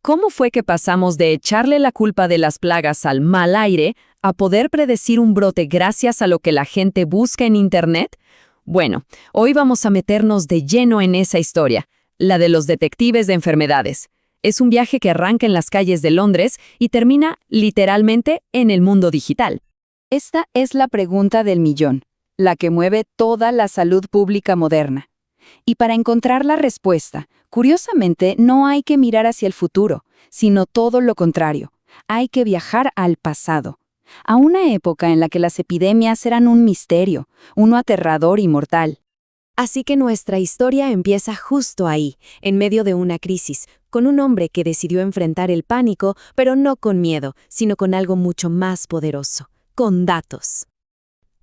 ¿Cómo fue que pasamos de echarle la culpa de las plagas al mal aire a poder predecir un brote gracias a lo que la gente busca en Internet? Bueno, hoy vamos a meternos de lleno en esa historia, la de los detectives de enfermedades. Es un viaje que arranca en las calles de Londres y termina, literalmente, en el mundo digital. Esta es la pregunta del millón, la que mueve toda la salud pública moderna. Y para encontrar la respuesta, curiosamente, no hay que mirar hacia el futuro, sino todo lo contrario. Hay que viajar al pasado, a una época en la que las epidemias eran un misterio, uno aterrador y mortal. Así que nuestra historia empieza justo ahí, en medio de una crisis, con un hombre que decidió enfrentar el pánico, pero no con miedo, sino con algo mucho más poderoso, con datos.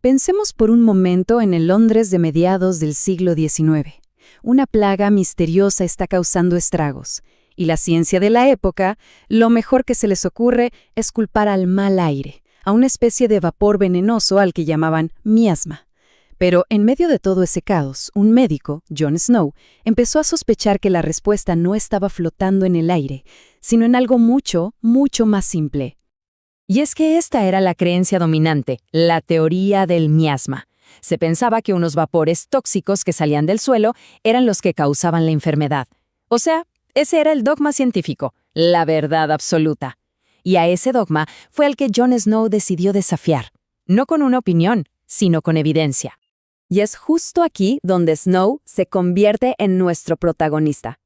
Pensemos por un momento en el Londres de mediados del siglo XIX. Una plaga misteriosa está causando estragos, y la ciencia de la época, lo mejor que se les ocurre es culpar al mal aire, a una especie de vapor venenoso al que llamaban miasma. Pero en medio de todo ese caos, un médico, John Snow, empezó a sospechar que la respuesta no estaba flotando en el aire, sino en algo mucho, mucho más simple. Y es que esta era la creencia dominante, la teoría del miasma. Se pensaba que unos vapores tóxicos que salían del suelo eran los que causaban la enfermedad. O sea, ese era el dogma científico, la verdad absoluta. Y a ese dogma fue al que John Snow decidió desafiar, no con una opinión, sino con evidencia. Y es justo aquí donde Snow se convierte en nuestro protagonista.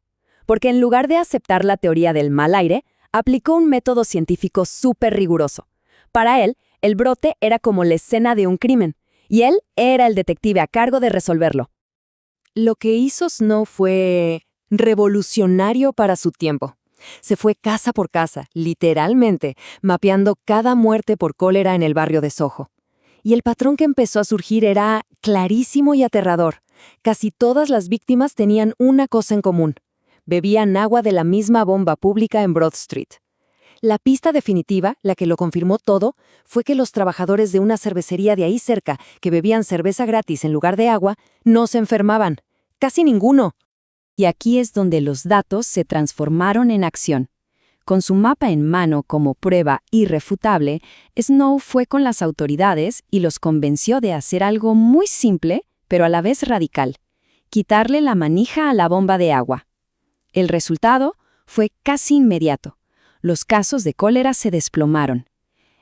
Porque en lugar de aceptar la teoría del mal aire, aplicó un método científico súper riguroso. Para él, el brote era como la escena de un crimen, y él era el detective a cargo de resolverlo. Lo que hizo Snow fue revolucionario para su tiempo. Se fue casa por casa, literalmente, mapeando cada muerte por cólera en el barrio de Soho. Y el patrón que empezó a surgir era clarísimo y aterrador. Casi todas las víctimas tenían una cosa en común: bebían agua de la misma bomba pública en Broad Street. La pista definitiva, la que lo confirmó todo, fue que los trabajadores de una cervecería de ahí cerca, que bebían cerveza gratis en lugar de agua, no se enfermaban. Casi ninguno. Y aquí es donde los datos se transformaron en acción. Con su mapa en mano como prueba irrefutable, Snow fue con las autoridades y los convenció de hacer algo muy simple, pero a la vez radical: quitarle la manija a la bomba de agua. El resultado fue casi inmediato. Los casos de cólera se desplomaron.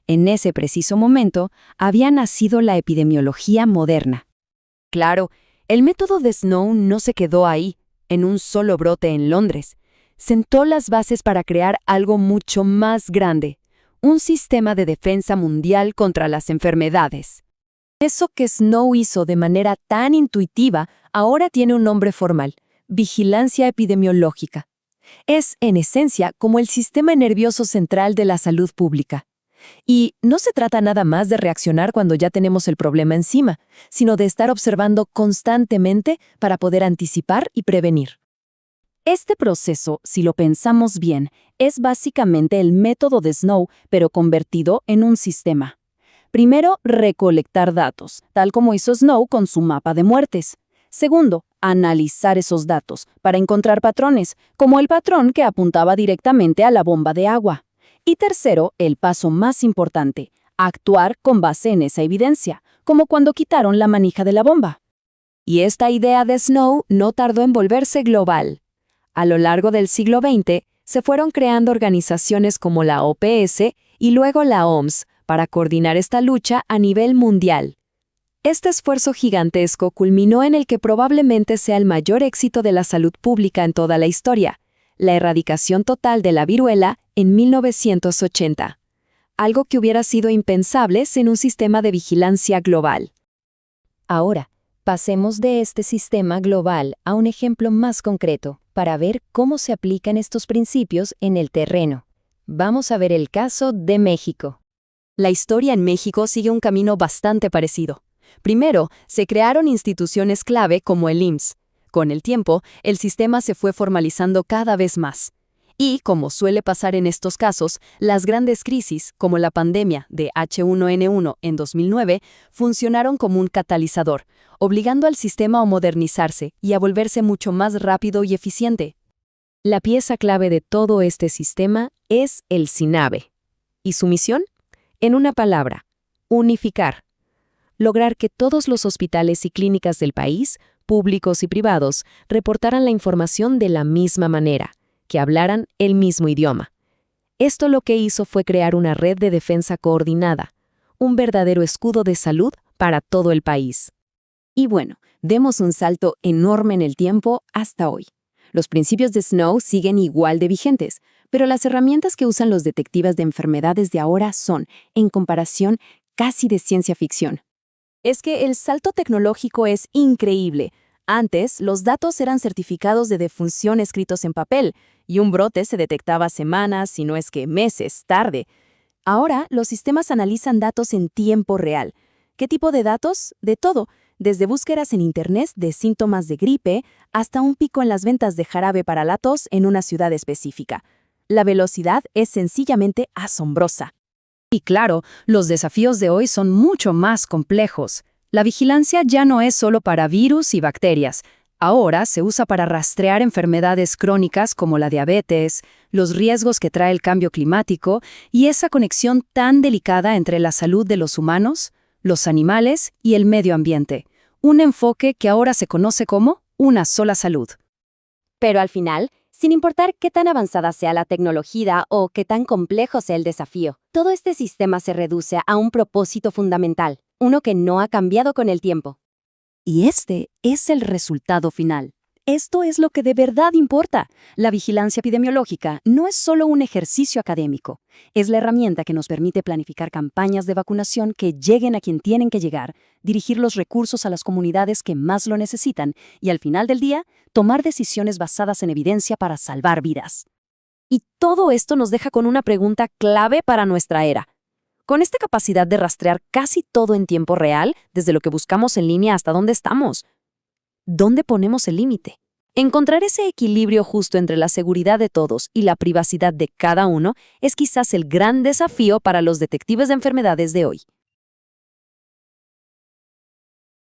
En ese preciso momento había nacido la epidemiología moderna. Claro, el método de Snow no se quedó ahí, en un solo brote en Londres. Sentó las bases para crear algo mucho más grande: un sistema de defensa mundial contra las enfermedades. Eso que Snow hizo de manera tan intuitiva ahora tiene un nombre formal: vigilancia epidemiológica. Es, en esencia, como el sistema nervioso central de la salud pública. Y no se trata nada más de reaccionar cuando ya tenemos el problema encima, sino de estar observando constantemente para poder anticipar y prevenir. Este proceso, si lo pensamos bien, es básicamente el método de Snow, pero convertido en un sistema. Primero, recolectar datos, tal como hizo Snow con su mapa de muertes. Segundo, analizar esos datos para encontrar patrones, como el patrón que apuntaba directamente a la bomba de agua. Y tercero, el paso más importante: actuar con base en esa evidencia, como cuando quitaron la manija de la bomba. Y esta idea de Snow no tardó en volverse global. A lo largo del siglo XX, se fueron creando organizaciones como la OPS y luego la OMS para coordinar esta lucha a nivel mundial. Este esfuerzo gigantesco culminó en el que probablemente sea el mayor éxito de la salud pública en toda la historia: la erradicación total de la viruela en 1980. Algo que hubiera sido impensable sin un sistema de vigilancia global. Ahora, pasemos de este sistema global a un ejemplo más concreto, para ver cómo se aplican estos principios en el terreno. Vamos a ver el caso de México. La historia en México sigue un camino bastante parecido. Primero, se crearon instituciones clave como el IMSS. Con el tiempo, el sistema se fue formalizando cada vez más. Y, como suele pasar en estos casos, las grandes crisis, como la pandemia de H1N1 en 2009, funcionaron como un catalizador, obligando al sistema a modernizarse y a volverse mucho más rápido y eficiente. La pieza clave de todo este sistema es el CINAVE. ¿Y su misión? En una palabra, unificar. Lograr que todos los hospitales y clínicas del país, públicos y privados, reportaran la información de la misma manera, que hablaran el mismo idioma. Esto lo que hizo fue crear una red de defensa coordinada, un verdadero escudo de salud para todo el país. Y bueno, demos un salto enorme en el tiempo hasta hoy. Los principios de Snow siguen igual de vigentes, pero las herramientas que usan los detectives de enfermedades de ahora son, en comparación, casi de ciencia ficción. Es que el salto tecnológico es increíble. Antes, los datos eran certificados de defunción escritos en papel, y un brote se detectaba semanas, si no es que meses, tarde. Ahora, los sistemas analizan datos en tiempo real. ¿Qué tipo de datos? De todo, desde búsquedas en Internet de síntomas de gripe hasta un pico en las ventas de jarabe para la tos en una ciudad específica. La velocidad es sencillamente asombrosa. Y claro, los desafíos de hoy son mucho más complejos. La vigilancia ya no es solo para virus y bacterias. Ahora se usa para rastrear enfermedades crónicas como la diabetes, los riesgos que trae el cambio climático y esa conexión tan delicada entre la salud de los humanos, los animales y el medio ambiente. Un enfoque que ahora se conoce como una sola salud. Pero al final, sin importar qué tan avanzada sea la tecnología o qué tan complejo sea el desafío, todo este sistema se reduce a un propósito fundamental, uno que no ha cambiado con el tiempo. Y este es el resultado final. Esto es lo que de verdad importa. La vigilancia epidemiológica no es solo un ejercicio académico. Es la herramienta que nos permite planificar campañas de vacunación que lleguen a quien tienen que llegar, dirigir los recursos a las comunidades que más lo necesitan y al final del día, tomar decisiones basadas en evidencia para salvar vidas. Y todo esto nos deja con una pregunta clave para nuestra era. Con esta capacidad de rastrear casi todo en tiempo real, desde lo que buscamos en línea hasta dónde estamos, ¿dónde ponemos el límite? Encontrar ese equilibrio justo entre la seguridad de todos y la privacidad de cada uno es quizás el gran desafío para los detectives de enfermedades de hoy.